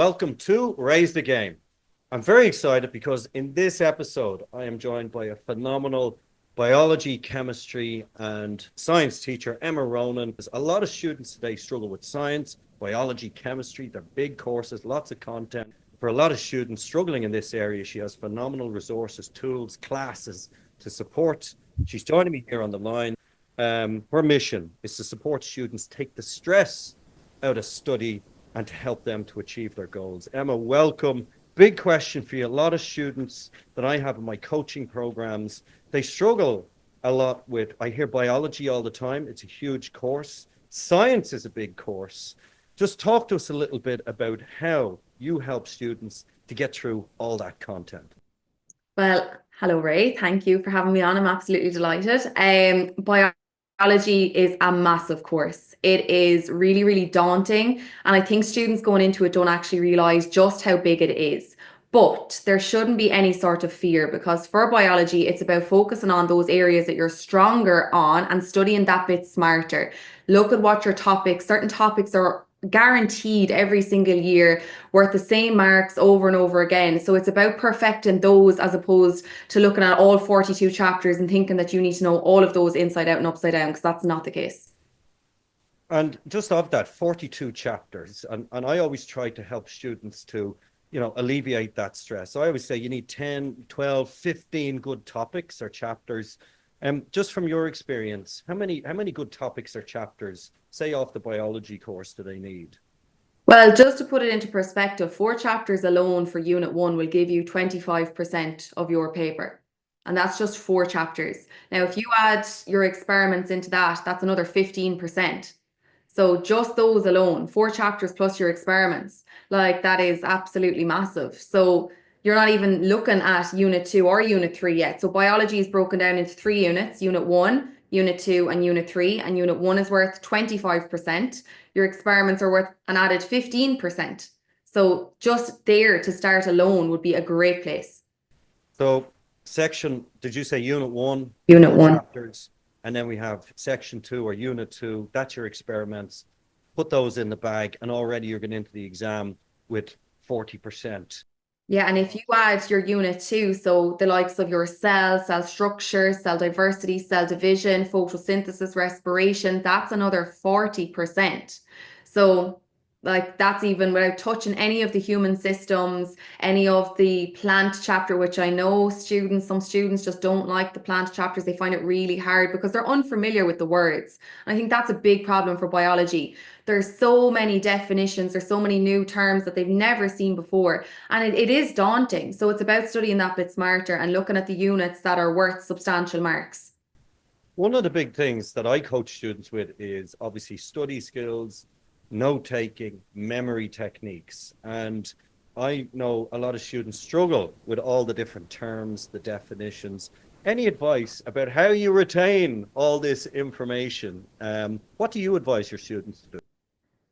Welcome to Raise the Game. I'm very excited because in this episode, I am joined by a phenomenal biology, chemistry, and science teacher, Emma Ronan. A lot of students today struggle with science, biology, chemistry. They're big courses, lots of content. For a lot of students struggling in this area, she has phenomenal resources, tools, classes to support. She's joining me here on the line. Her mission is to support students take the stress out of study and to help them to achieve their goals. Emma, welcome. Big question for you. A lot of students that I have in my coaching programs, they struggle a lot with, I hear biology all the time. It's a huge course. Science is a big course. Just talk to us a little bit about how you help students to get through all that content. Well, hello, Ray. Thank you for having me on. I'm absolutely delighted. Biology is a massive course. It is really, really daunting. And I think students going into it don't actually realize just how big it is. But there shouldn't be any sort of fear, because for biology, it's about focusing on those areas that you're stronger on and studying that bit smarter. Look at what your topics, certain topics are guaranteed every single year, worth the same marks over and over again. So it's about perfecting those as opposed to looking at all 42 chapters and thinking that you need to know all of those inside out and upside down, because that's not the case. And just of that 42 chapters, and I always try to help students to, alleviate that stress. So I always say you need 10, 12, 15 good topics or chapters. Just from your experience, how many good topics or chapters, say off the biology course, do they need? Well, just to put it into perspective, 4 chapters alone for Unit 1 will give you 25% of your paper. And that's just 4 chapters. Now, if you add your experiments into that, that's another 15%. So just those alone, 4 chapters plus your experiments, like that is absolutely massive. So you're not even looking at Unit 2 or Unit 3 yet. So biology is broken down into 3 units, Unit 1, Unit 2, and Unit 3. And Unit 1 is worth 25%. Your experiments are worth an added 15%. So just there to start alone would be a great place. So did you say Unit 1? Unit 1. Chapters, and then we have Section 2 or Unit 2. That's your experiments. Put those in the bag, and already you're going into the exam with 40%. Yeah, and if you add your Unit 2, so the likes of your cell structure, cell diversity, cell division, photosynthesis, respiration, that's another 40%. So that's even without touching any of the human systems, any of the plant chapter, which I know some students just don't like the plant chapters. They find it really hard because they're unfamiliar with the words. And I think that's a big problem for biology. There's so many definitions, there's so many new terms that they've never seen before. And it is daunting. So it's about studying that bit smarter and looking at the units that are worth substantial marks. One of the big things that I coach students with is obviously study skills, note-taking, memory techniques. And I know a lot of students struggle with all the different terms, the definitions. Any advice about how you retain all this information? What do you advise your students to do?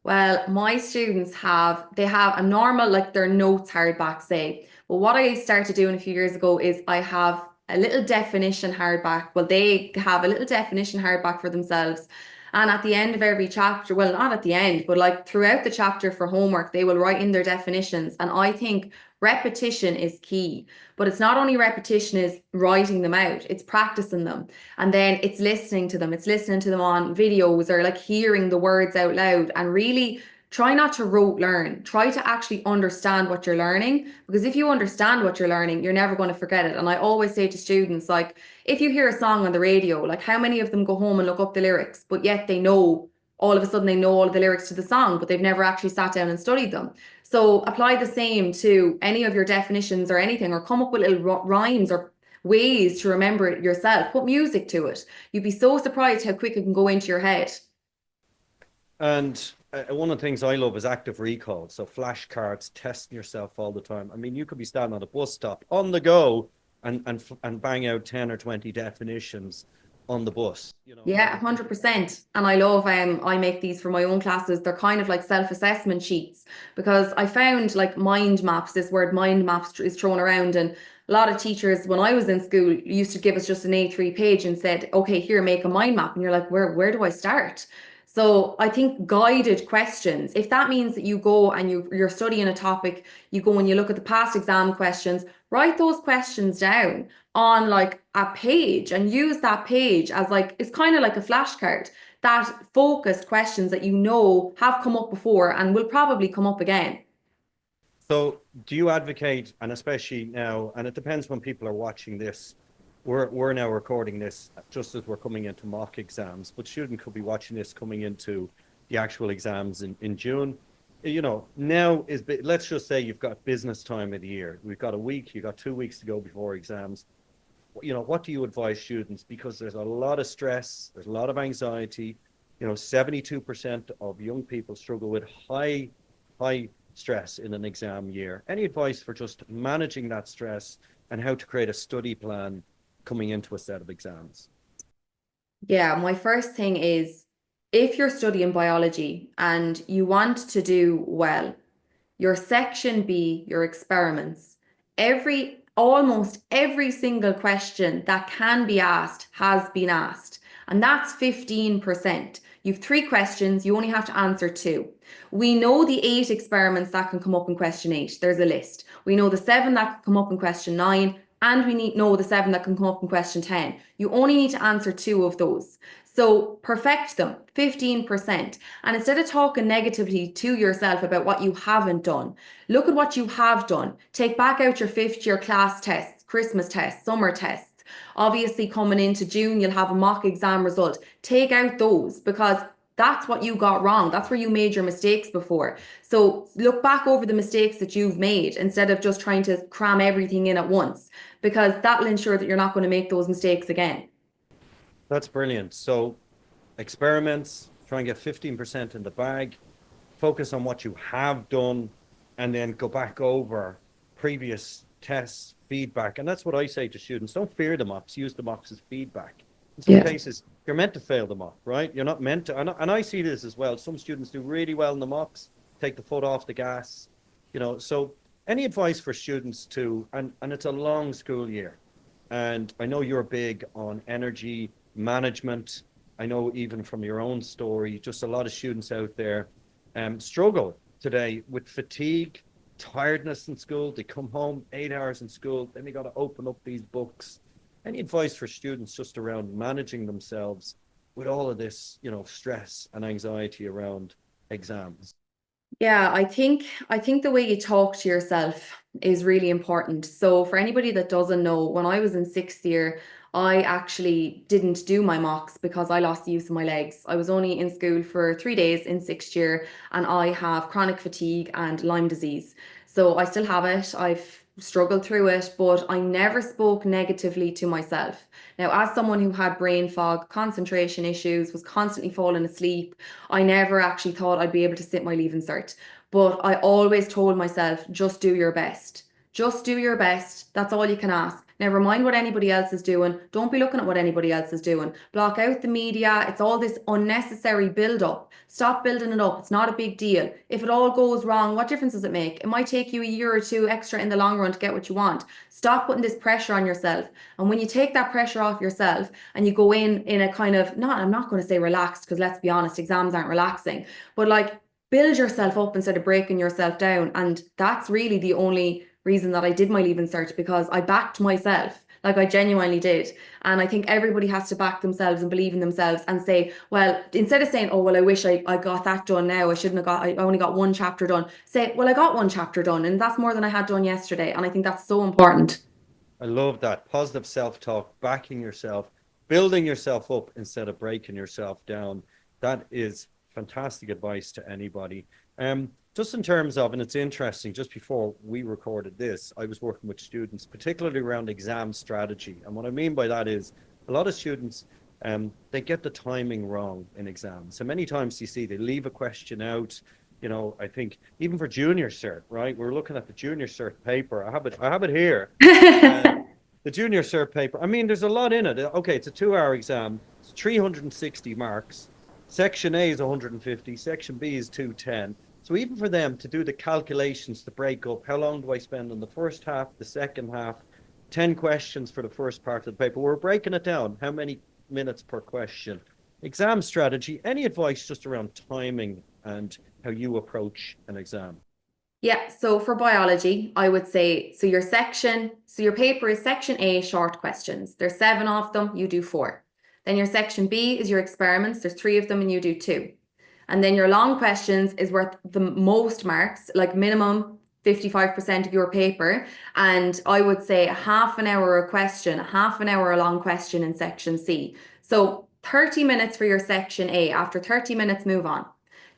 Well, my students have a normal, like their notes hardback, say. Well, what I started doing a few years ago is I have a little definition hardback. Well, they have a little definition hardback for themselves. And at the end of every chapter, well, not at the end, but like throughout the chapter for homework, they will write in their definitions. And I think repetition is key. But it's not only repetition is writing them out, it's practicing them. And then it's listening to them. It's listening to them on videos or like hearing the words out loud, and really try not to rote learn. Try to actually understand what you're learning, because if you understand what you're learning, you're never going to forget it. And I always say to students, like, if you hear a song on the radio, like how many of them go home and look up the lyrics, but yet they know, all of a sudden they know all of the lyrics to the song, but they've never actually sat down and studied them. So apply the same to any of your definitions or anything, or come up with little rhymes or ways to remember it yourself. Put music to it. You'd be so surprised how quick it can go into your head. And one of the things I love is active recall. So flashcards, testing yourself all the time. I mean, you could be standing on a bus stop on the go and bang out 10 or 20 definitions on the bus. Yeah, 100%. And I love, I make these for my own classes. They're kind of like self-assessment sheets, because I found like mind maps, this word mind maps is thrown around, and a lot of teachers when I was in school used to give us just an A3 page and said, okay, here, make a mind map. And you're like, where do I start? So I think guided questions, if that means that you go and you're studying a topic, you go and you look at the past exam questions, write those questions down on like a page and use that page as like, it's kind of like a flashcard, that focused questions that you know have come up before and will probably come up again. So do you advocate, and especially now, and it depends when people are watching this, we're now recording this just as we're coming into mock exams, but student could be watching this coming into the actual exams in June. You know, now is, let's just say you've got business time of the year. We've got a week, you've got 2 weeks to go before exams. You know, what do you advise students? Because there's a lot of stress, there's a lot of anxiety. You know, 72% of young people struggle with high stress in an exam year. Any advice for just managing that stress and how to create a study plan coming into a set of exams? Yeah, my first thing is if you're studying biology and you want to do well, your section B, your experiments, almost every single question that can be asked has been asked. And that's 15%. You've 3 questions, you only have to answer 2. We know the 8 experiments that can come up in question 8. There's a list. We know the 7 that can come up in question 9, and we know the 7 that can come up in question 10. You only need to answer 2 of those. So perfect them, 15%. And instead of talking negatively to yourself about what you haven't done, look at what you have done. Take back out your 5th year class tests, Christmas tests, summer tests. Obviously, coming into June, you'll have a mock exam result. Take out those because that's what you got wrong. That's where you made your mistakes before. So look back over the mistakes that you've made instead of just trying to cram everything in at once, because that'll ensure that you're not going to make those mistakes again. That's brilliant. So experiments, try and get 15% in the bag, focus on what you have done, and then go back over previous tests, feedback. And that's what I say to students. Don't fear the mocks, use the mocks as feedback. In some Yeah. cases, you're meant to fail the mock, right? You're not meant to. And I see this as well. Some students do really well in the mocks, take the foot off the gas, you know. So any advice for students to, and it's a long school year. And I know you're big on energy management. I know even from your own story, just a lot of students out there struggle today with fatigue, tiredness in school. They come home 8 hours in school, then they got to open up these books. Any advice for students just around managing themselves with all of this, you know, stress and anxiety around exams? Yeah, I think the way you talk to yourself is really important. So for anybody that doesn't know, when I was in 6th year, I actually didn't do my mocks because I lost the use of my legs. I was only in school for 3 days in 6th year, and I have chronic fatigue and Lyme disease. So I still have it. I've struggled through it, but I never spoke negatively to myself. Now, as someone who had brain fog, concentration issues, was constantly falling asleep, I never actually thought I'd be able to sit my leaving cert. But I always told myself, just do your best. Just do your best. That's all you can ask. Never mind what anybody else is doing. Don't be looking at what anybody else is doing. Block out the media. It's all this unnecessary build up. Stop building it up. It's not a big deal. If it all goes wrong, what difference does it make? It might take you a year or 2 extra in the long run to get what you want. Stop putting this pressure on yourself. And when you take that pressure off yourself and you go in a kind of, not, I'm not going to say relaxed, because let's be honest, exams aren't relaxing, but like build yourself up instead of breaking yourself down. And that's really the only reason that I did my leaving cert, because I backed myself. Like I genuinely did. And I think everybody has to back themselves and believe in themselves and say, well, instead of saying, oh, well, I wish I got that done now. I only got 1 chapter done. Say, well, I got 1 chapter done, and that's more than I had done yesterday. And I think that's so important. I love that positive self-talk, backing yourself, building yourself up instead of breaking yourself down. That is fantastic advice to anybody. Just in terms of, and it's interesting, just before we recorded this, I was working with students, particularly around exam strategy. And what I mean by that is a lot of students, they get the timing wrong in exams. So many times you see they leave a question out. You know, I think even for junior cert, right? We're looking at the junior cert paper. I have it here. The junior cert paper. I mean, there's a lot in it. Okay, it's a 2 hour exam. It's 360 marks. Section A is 150. Section B is 210. So even for them to do the calculations to break up, how long do I spend on the first half, the second half, 10 questions for the first part of the paper. We're breaking it down. How many minutes per question? Exam strategy, any advice just around timing and how you approach an exam? Yeah, so for biology, I would say, so your paper is section A, short questions. There's 7 of them, you do 4. Then your section B is your experiments, there's 3 of them and you do 2. And then your long questions is worth the most marks, like minimum 55% of your paper. And I would say a half an hour a question, a half an hour a long question in section C. So 30 minutes for your section A. After 30 minutes, move on.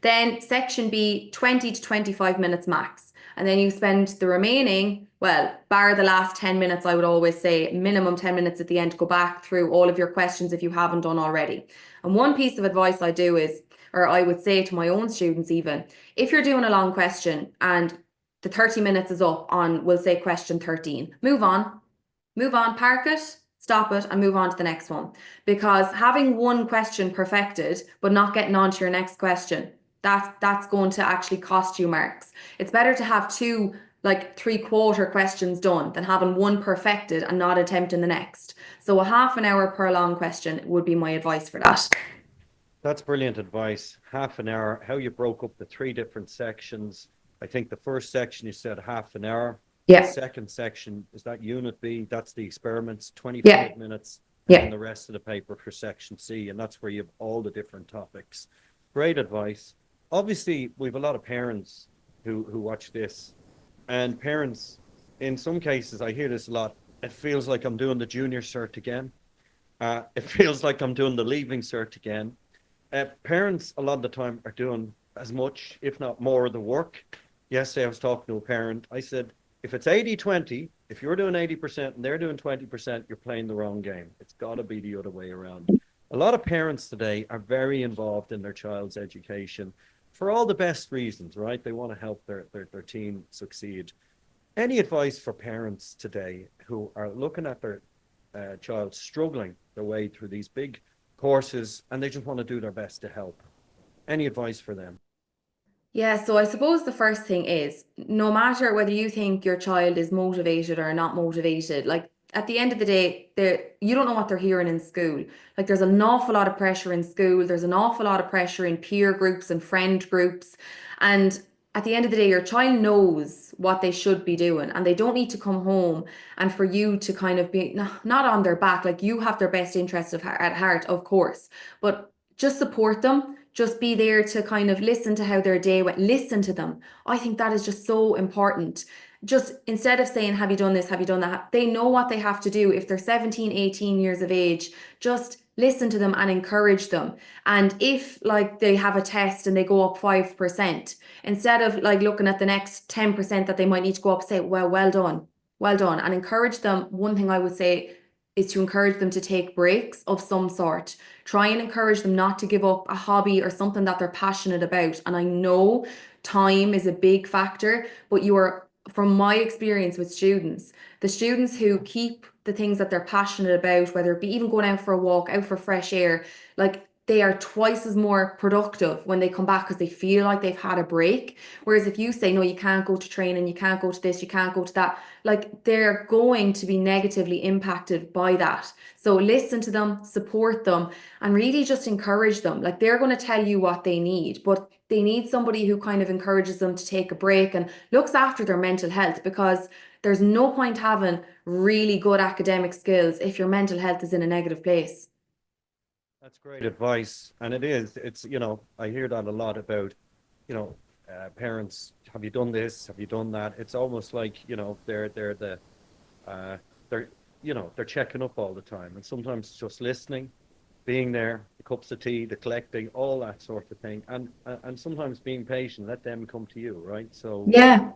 Then section B, 20 to 25 minutes max. And then you spend the remaining, well, bar the last 10 minutes, I would always say minimum 10 minutes at the end to go back through all of your questions if you haven't done already. And one piece of advice I do is, or I would say to my own students even, if you're doing a long question and the 30 minutes is up on, we'll say question 13, move on, park it, stop it, and move on to the next one. Because having one question perfected, but not getting on to your next question, that's going to actually cost you marks. It's better to have 2 like 3/4 questions done than having one perfected and not attempting the next. So a half an hour per long question would be my advice for that. That's brilliant advice. Half an hour, how you broke up the 3 different sections. I think the first section you said half an hour. The Yeah, second section is that unit B, that's the experiments, 25 yeah, minutes, and then yeah. the rest of the paper for section C. And that's where you have all the different topics. Great advice. Obviously, we have a lot of parents who watch this, and parents, in some cases, I hear this a lot. It feels like I'm doing the junior cert again. It feels like I'm doing the leaving cert again. Parents, a lot of the time, are doing as much, if not more, of the work. Yesterday, I was talking to a parent. I said, if it's 80-20, if you're doing 80% and they're doing 20%, you're playing the wrong game. It's got to be the other way around. A lot of parents today are very involved in their child's education for all the best reasons, right? They want to help their teen succeed. Any advice for parents today who are looking at their child struggling their way through these big courses and they just want to do their best to help? Any advice for them? Yeah, so I suppose the first thing is no matter whether you think your child is motivated or not motivated, like at the end of the day, you don't know what they're hearing in school. Like there's an awful lot of pressure in school, there's an awful lot of pressure in peer groups and friend groups. And at the end of the day, your child knows what they should be doing, and they don't need to come home and for you to kind of be not on their back. Like you have their best interest at heart, of course, but just support them, just be there to kind of listen to how their day went, listen to them. I think that is just so important. Just instead of saying, have you done this, have you done that, they know what they have to do. If they're 17, 18 years of age, just listen to them and encourage them. And if like they have a test and they go up 5%, instead of like looking at the next 10% that they might need to go up, say, well done, and encourage them. One thing I would say is to encourage them to take breaks of some sort. Try and encourage them not to give up a hobby or something that they're passionate about. And I know time is a big factor, but you are, from my experience with students, the students who keep the things that they're passionate about, whether it be even going out for a walk, out for fresh air, like they are twice as more productive when they come back because they feel like they've had a break. Whereas if you say, no, you can't go to training, you can't go to this, you can't go to that, like they're going to be negatively impacted by that. So listen to them, support them, and really just encourage them. Like they're going to tell you what they need, but they need somebody who kind of encourages them to take a break and looks after their mental health, because there's no point having really good academic skills if your mental health is in a negative place. That's great advice. And it is, it's, I hear that a lot about, parents, have you done this? Have you done that? It's almost like, they're the, uh, they're, they're checking up all the time. And sometimes just listening, being there, the cups of tea, the collecting, all that sort of thing. And sometimes being patient, let them come to you, right? So Yeah.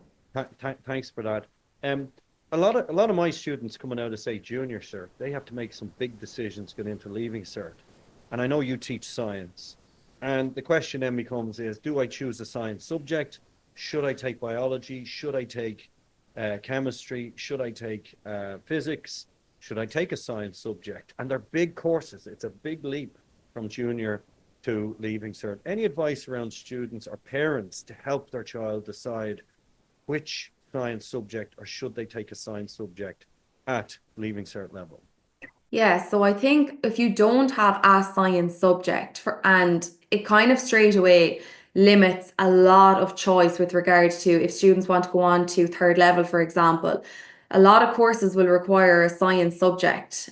thanks for that. Um, a lot of my students coming out of say junior cert, they have to make some big decisions going into leaving cert. And I know you teach science. And the question then becomes is, do I choose a science subject? Should I take biology? Should I take chemistry? Should I take physics? Should I take a science subject? And they're big courses. It's a big leap from junior to leaving cert. Any advice around students or parents to help their child decide which science subject or should they take a science subject at leaving cert level? Yeah, so I think if you don't have a science subject and it kind of straight away limits a lot of choice with regard to if students want to go on to third level, for example. A lot of courses will require a science subject.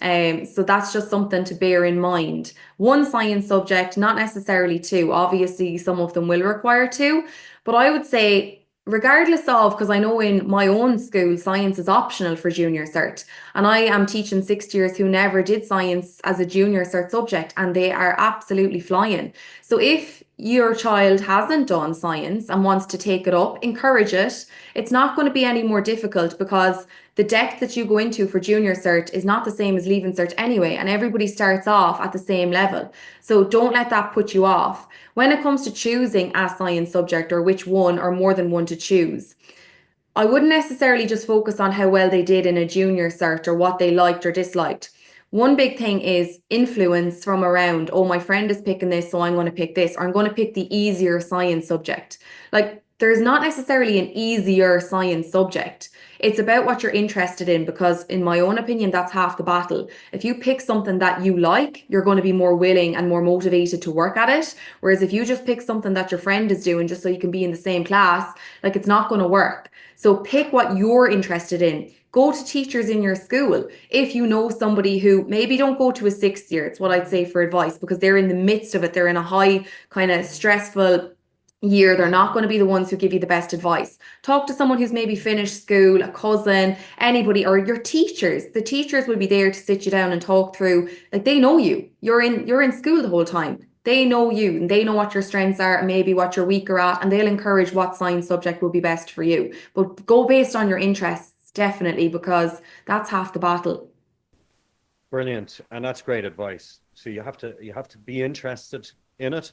So that's just something to bear in mind. One science subject, not necessarily two. Obviously, some of them will require two, but I would say regardless of, because I know in my own school, science is optional for junior cert. And I am teaching sixth years who never did science as a junior cert subject, and they are absolutely flying. So if your child hasn't done science and wants to take it up, encourage it. It's not going to be any more difficult because the depth that you go into for junior cert is not the same as leaving cert anyway, and everybody starts off at the same level. So don't let that put you off. When it comes to choosing a science subject or which one or more than one to choose, I wouldn't necessarily just focus on how well they did in a junior cert or what they liked or disliked. One big thing is influence from around. Oh, my friend is picking this, so I'm going to pick this, or I'm going to pick the easier science subject. Like, there's not necessarily an easier science subject. It's about what you're interested in, because, in my own opinion, that's half the battle. If you pick something that you like, you're going to be more willing and more motivated to work at it. Whereas if you just pick something that your friend is doing just so you can be in the same class, like it's not going to work. So pick what you're interested in. Go to teachers in your school. If you know somebody who maybe don't go to a sixth year, it's what I'd say for advice because they're in the midst of it. They're in a high kind of stressful year. They're not going to be the ones who give you the best advice. Talk to someone who's maybe finished school, a cousin, anybody, or your teachers. The teachers will be there to sit you down and talk through. Like they know you. You're in school the whole time. They know you and they know what your strengths are and maybe what you're weaker at, and they'll encourage what science subject will be best for you. But go based on your interests, definitely, because that's half the battle. Brilliant, and that's great advice. So you have to be interested in it.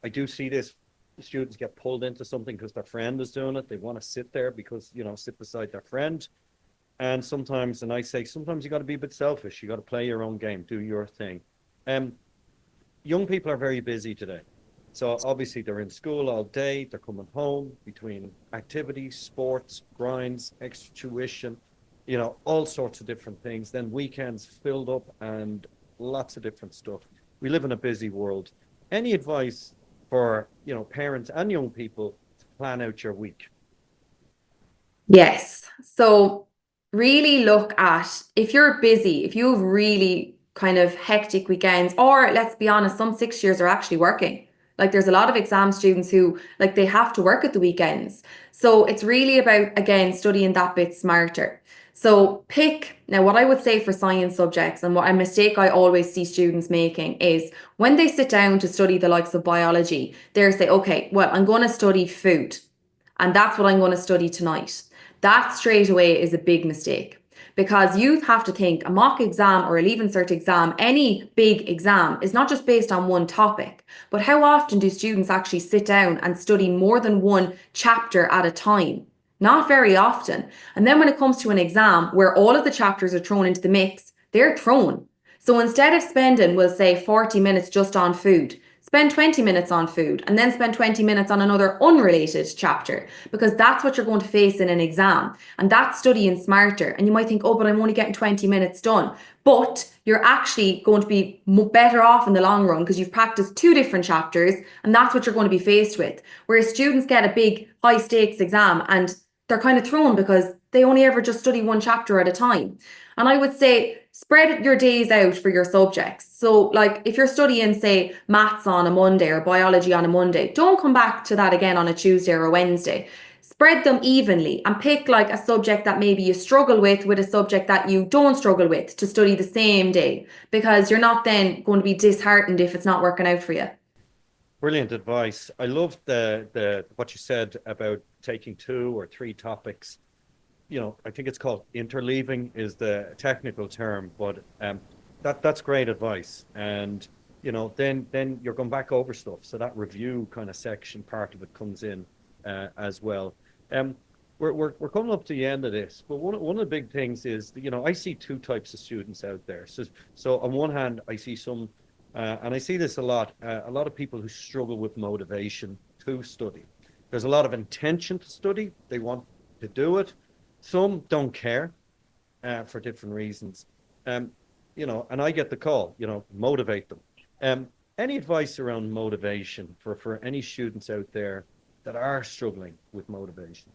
I do see this. Students get pulled into something because their friend is doing it. They want to sit there because, sit beside their friend. And sometimes, and I say, sometimes you got to be a bit selfish. You got to play your own game, do your thing. Um, Young people are very busy today. So obviously they're in school all day, they're coming home between activities, sports, grinds, extra tuition, all sorts of different things. Then weekends filled up and lots of different stuff. We live in a busy world. Any advice for, parents and young people to plan out your week? Yes. So really look at if you're busy, if you have really kind of hectic weekends, or let's be honest, some sixth years are actually working. Like there's a lot of exam students who like they have to work at the weekends. So it's really about again studying that bit smarter. So pick now what I would say for science subjects and what a mistake I always see students making is when they sit down to study the likes of biology, they're say, okay, well, I'm going to study food. And that's what I'm going to study tonight. That straight away is a big mistake because you have to think a mock exam or a leaving cert exam, any big exam is not just based on one topic, but how often do students actually sit down and study more than one chapter at a time? Not very often. And then when it comes to an exam where all of the chapters are thrown into the mix, they're thrown. So instead of spending, we'll say 40 minutes just on food, spend 20 minutes on food and then spend 20 minutes on another unrelated chapter because that's what you're going to face in an exam. And that's studying smarter. And you might think, oh, but I'm only getting 20 minutes done. But you're actually going to be better off in the long run because you've practiced two different chapters and that's what you're going to be faced with. Whereas students get a big high stakes exam and they're kind of thrown because they only ever just study one chapter at a time. And I would say spread your days out for your subjects. So, like if you're studying, say, maths on a Monday or biology on a Monday, don't come back to that again on a Tuesday or a Wednesday. Spread them evenly and pick like a subject that maybe you struggle with a subject that you don't struggle with to study the same day because you're not then going to be disheartened if it's not working out for you. Brilliant advice. I love the what you said about taking two or three topics. I think it's called interleaving is the technical term, but that's great advice. And then you're going back over stuff, so that review kind of section part of it comes in as well. Um, we're coming up to the end of this, but one of the big things is I see two types of students out there. So on one hand, I see some, and I see this a lot of people who struggle with motivation to study. There's a lot of intention to study; they want to do it. Some don't care for different reasons. Um, and I get the call, motivate them. Um, any advice around motivation for any students out there that are struggling with motivation?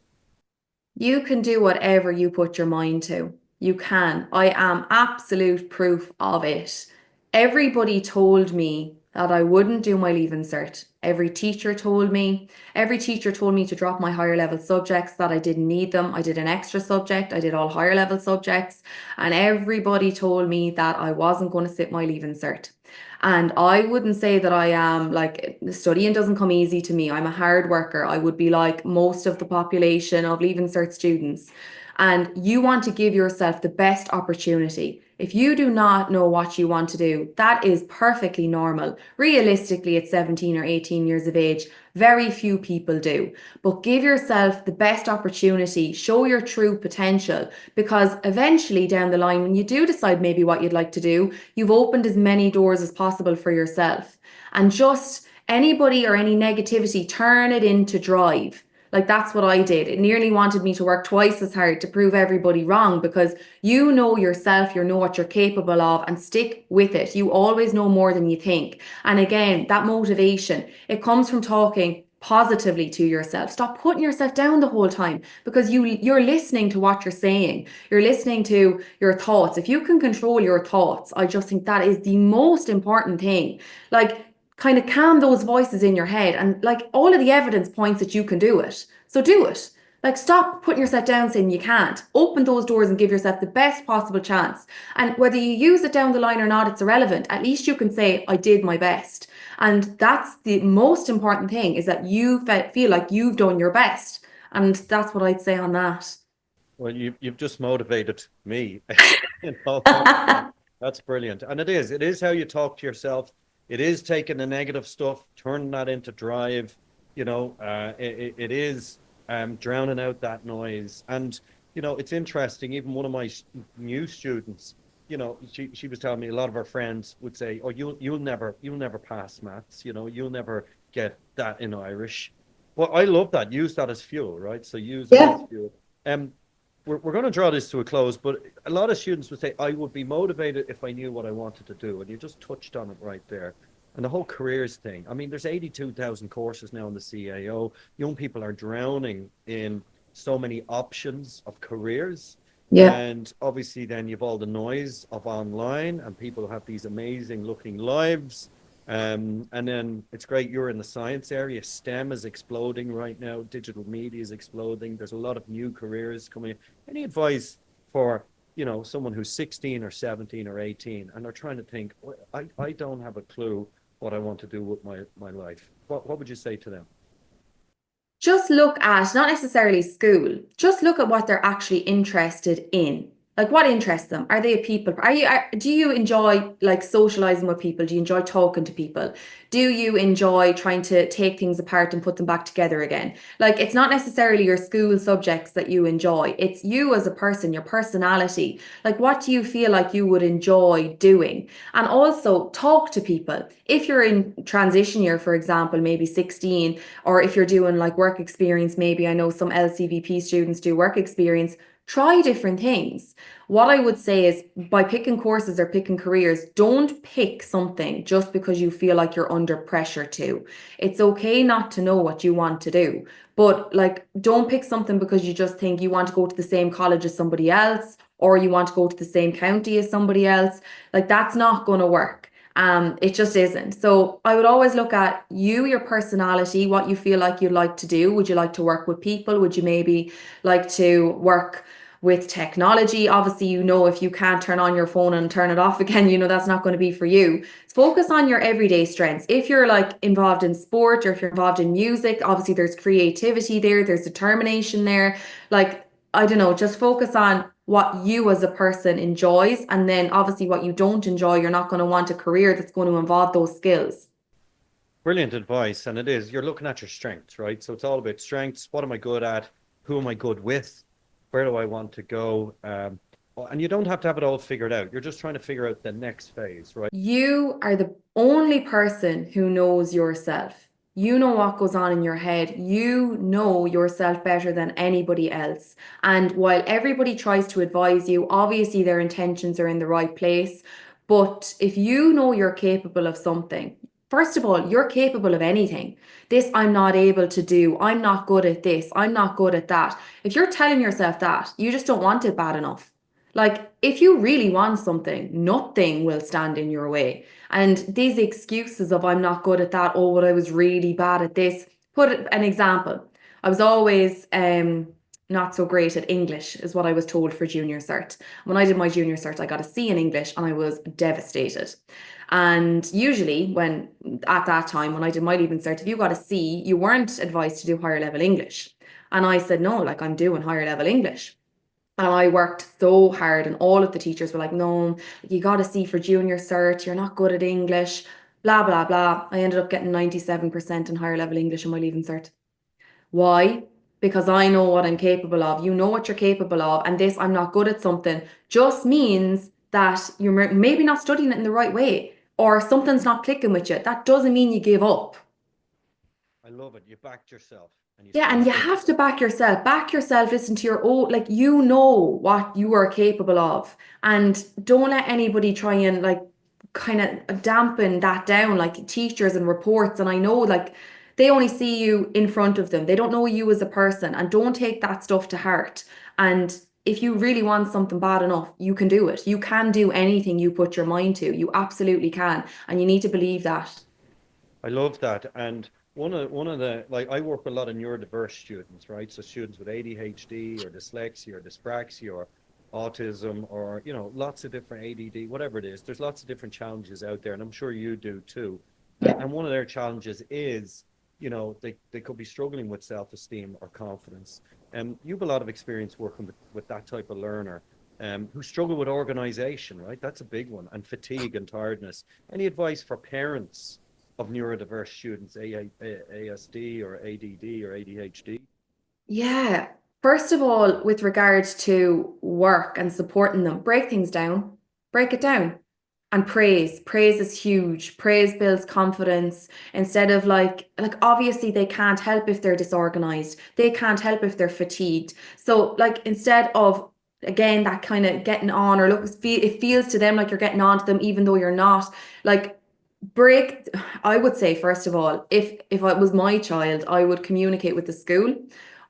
You can do whatever you put your mind to. You can. I am absolute proof of it. Everybody told me that I wouldn't do my leaving cert. Every teacher told me to drop my higher level subjects, that I didn't need them. I did an extra subject, I did all higher level subjects, and everybody told me that I wasn't going to sit my leaving cert. And I wouldn't say that I am like studying doesn't come easy to me. I'm a hard worker. I would be like most of the population of Leaving Cert students. And you want to give yourself the best opportunity. If you do not know what you want to do, that is perfectly normal. Realistically, at 17 or 18 years of age, very few people do. But give yourself the best opportunity, show your true potential, because eventually down the line, when you do decide maybe what you'd like to do, you've opened as many doors as possible for yourself. And just anybody or any negativity, turn it into drive. Like that's what I did. It nearly wanted me to work twice as hard to prove everybody wrong, because you know yourself, you know what you're capable of, and stick with it. You always know more than you think. And again, that motivation, it comes from talking positively to yourself. Stop putting yourself down the whole time, because you're listening to what you're saying. You're listening to your thoughts. If you can control your thoughts, I just think that is the most important thing. Like, kind of calm those voices in your head, and like all of the evidence points that you can do it. So do it. Like, stop putting yourself down saying you can't. Open those doors and give yourself the best possible chance. And whether you use it down the line or not, it's irrelevant. At least you can say, I did my best. And that's the most important thing, is that you feel like you've done your best. And that's what I'd say on that. Well, you've just motivated me. That's brilliant. And it is how you talk to yourself. It is taking the negative stuff, turning that into drive. It is drowning out that noise. And, it's interesting. Even one of my new students, she was telling me a lot of her friends would say, "Oh, you'll never pass maths. You'll never get that in Irish." Well, I love that. Use that as fuel, right? So use that Yeah. as fuel. Um, we're going to draw this to a close, but a lot of students would say, I would be motivated if I knew what I wanted to do. And you just touched on it right there. And the whole careers thing. I mean, there's 82,000 courses now in the CAO. Young people are drowning in so many options of careers. Yeah. And obviously, then you've all the noise of online, and people have these amazing looking lives. And then it's great you're in the science area. STEM is exploding right now. Digital media is exploding. There's a lot of new careers coming in. Any advice for, someone who's 16 or 17 or 18 and they're trying to think, "Well, I don't have a clue what I want to do with my life." What would you say to them? Just look at, not necessarily school, just look at what they're actually interested in. Like, what interests them? Are they a people? Do you enjoy like socializing with people? Do you enjoy talking to people? Do you enjoy trying to take things apart and put them back together again? Like, it's not necessarily your school subjects that you enjoy. It's you as a person, your personality. Like, what do you feel like you would enjoy doing? And also talk to people. If you're in transition year, for example, maybe 16, or if you're doing like work experience, maybe I know some LCVP students do work experience, try different things. What I would say is, by picking courses or picking careers, don't pick something just because you feel like you're under pressure to. It's okay not to know what you want to do, but like, don't pick something because you just think you want to go to the same college as somebody else, or you want to go to the same county as somebody else. Like, that's not going to work. It just isn't. So I would always look at you, your personality, what you feel like you'd like to do. Would you like to work with people? Would you maybe like to work with technology? Obviously, if you can't turn on your phone and turn it off again, that's not going to be for you. Focus on your everyday strengths. If you're like involved in sport, or if you're involved in music, obviously there's creativity there, there's determination there. Like, I don't know, just focus on what you as a person enjoys. And then obviously what you don't enjoy, you're not going to want a career that's going to involve those skills. Brilliant advice. And it is, you're looking at your strengths, right? So it's all about strengths. What am I good at? Who am I good with? Where do I want to go? And you don't have to have it all figured out. You're just trying to figure out the next phase, right? You are the only person who knows yourself. You know what goes on in your head. You know yourself better than anybody else. And while everybody tries to advise you, obviously their intentions are in the right place. But if you know you're capable of something, first of all, you're capable of anything. This I'm not able to do. I'm not good at this. I'm not good at that. If you're telling yourself that, you just don't want it bad enough. Like, if you really want something, nothing will stand in your way. And these excuses of I'm not good at that, oh, but I was really bad at this. Put an example. I was always not so great at English, is what I was told for junior cert. When I did my junior cert, I got a C in English and I was devastated. And usually, when at that time, when I did my leaving cert, if you got a C, you weren't advised to do higher level English. And I said, no, like I'm doing higher level English. And I worked so hard, and all of the teachers were like, no, you got a C for junior cert, you're not good at English, blah, blah, blah. I ended up getting 97% in higher level English in my leaving cert. Why? Because I know what I'm capable of. You know what you're capable of. And this, I'm not good at something, just means that you're maybe not studying it in the right way or something's not clicking with you. That doesn't mean you give up. I love it. You backed yourself and you Yeah, and you stuck with it. have to back yourself. Back yourself, listen to your own, like you know what you are capable of. And don't let anybody try and like kind of dampen that down, like teachers and reports. And I know like they only see you in front of them. They don't know you as a person. And don't take that stuff to heart. And if you really want something bad enough, you can do it. You can do anything you put your mind to. You absolutely can. And you need to believe that. I love that. And one of the like I work with a lot of neurodiverse students, right? So students with ADHD or dyslexia or dyspraxia or autism or lots of different ADD, whatever it is. There's lots of different challenges out there, and I'm sure you do too. And, Yeah. and one of their challenges is, they could be struggling with self-esteem or confidence. And you have a lot of experience working with that type of learner. Who struggle with organization, right? That's a big one, and fatigue and tiredness. Any advice for parents of neurodiverse students, ASD or ADD or ADHD? Yeah. First of all, with regards to work and supporting them, break things down, break it down. And praise. Praise is huge. Praise builds confidence instead of like obviously they can't help if they're disorganized. They can't help if they're fatigued. So like instead of again that kind of getting on or look it feels to them like you're getting on to them even though you're not. Like break I would say first of all if it was my child I would communicate with the school.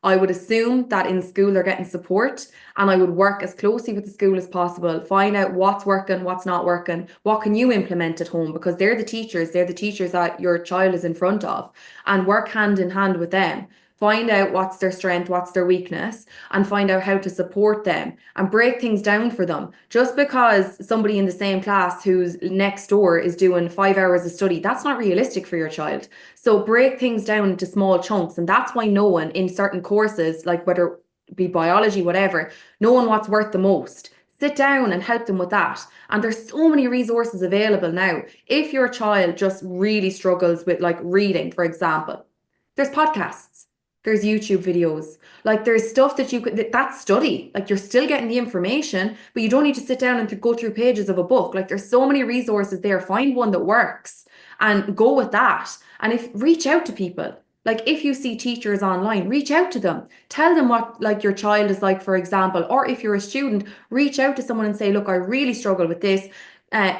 I would assume that in school they're getting support and I would work as closely with the school as possible, find out what's working, what's not working, what can you implement at home because they're the teachers that your child is in front of, and work hand in hand with them. Find out what's their strength, what's their weakness, and find out how to support them and break things down for them. Just because somebody in the same class who's next door is doing 5 hours of study, that's not realistic for your child. So break things down into small chunks. And that's why no one in certain courses, like whether it be biology, whatever, knowing what's worth the most. Sit down and help them with that. And there's so many resources available now. If your child just really struggles with like reading, for example, there's podcasts, there's YouTube videos, like there's stuff that you could that's study. Like you're still getting the information, but you don't need to sit down and to go through pages of a book. Like there's so many resources there. Find one that works and go with that. And if reach out to people. Like if you see teachers online, reach out to them. Tell them what like your child is like, for example, or if you're a student, reach out to someone and say, look, I really struggle with this.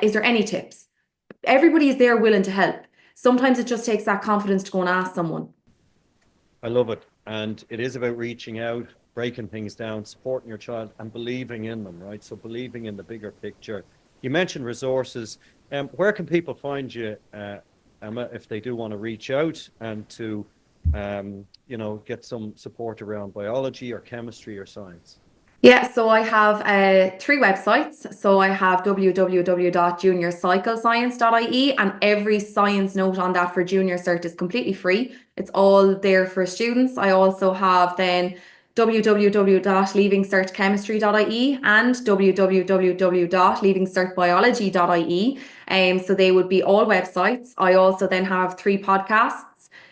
Is there any tips? Everybody is there willing to help. Sometimes it just takes that confidence to go and ask someone. I love it. And it is about reaching out, breaking things down, supporting your child, and believing in them, right? So believing in the bigger picture. You mentioned resources. Where can people find you, Emma, if they do want to reach out and to, get some support around biology or chemistry or science? Yeah, so I have three websites. So I have www.juniorcyclescience.ie, and every science note on that for junior cert is completely free. It's all there for students. I also have then www.leavingcertchemistry.ie and www.leavingcertbiology.ie. So they would be all websites. I also then have three podcasts.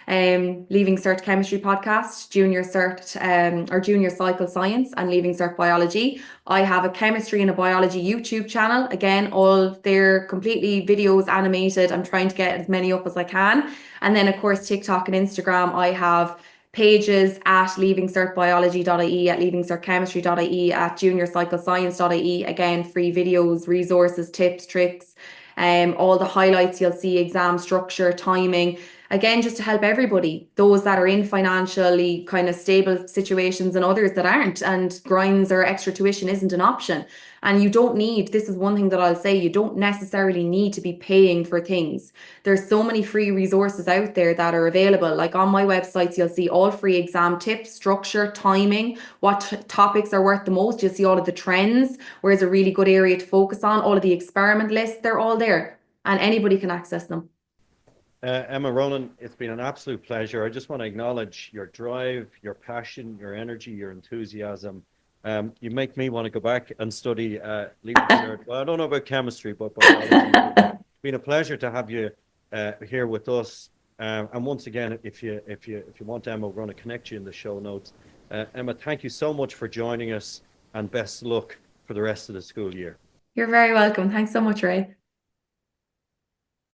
Leaving Cert Chemistry podcast, Junior Cert or Junior Cycle Science, and Leaving Cert Biology. I have a chemistry and a biology YouTube channel. Again, all they're completely videos animated. I'm trying to get as many up as I can. And then of course TikTok and Instagram. I have pages at leavingcertbiology.ie, at leavingcertchemistry.ie, at juniorcyclescience.ie. Again, free videos, resources, tips, tricks, all the highlights you'll see, exam structure, timing. Again, just to help everybody, those that are in financially kind of stable situations and others that aren't, and grinds or extra tuition isn't an option. And you don't need, this is one thing that I'll say, you don't necessarily need to be paying for things. There's so many free resources out there that are available. Like on my websites, you'll see all free exam tips, structure, timing, what topics are worth the most. You'll see all of the trends, where's a really good area to focus on, all of the experiment lists, they're all there and anybody can access them. Emma, Ronan, it's been an absolute pleasure. I just want to acknowledge your drive, your passion, your energy, your enthusiasm. You make me want to go back and study leaving cert. Well, I don't know about chemistry, but biology. It's been a pleasure to have you here with us. And once again, if you want Emma, we're going to connect you in the show notes. Emma, thank you so much for joining us, and best luck for the rest of the school year. You're very welcome. Thanks so much, Ray.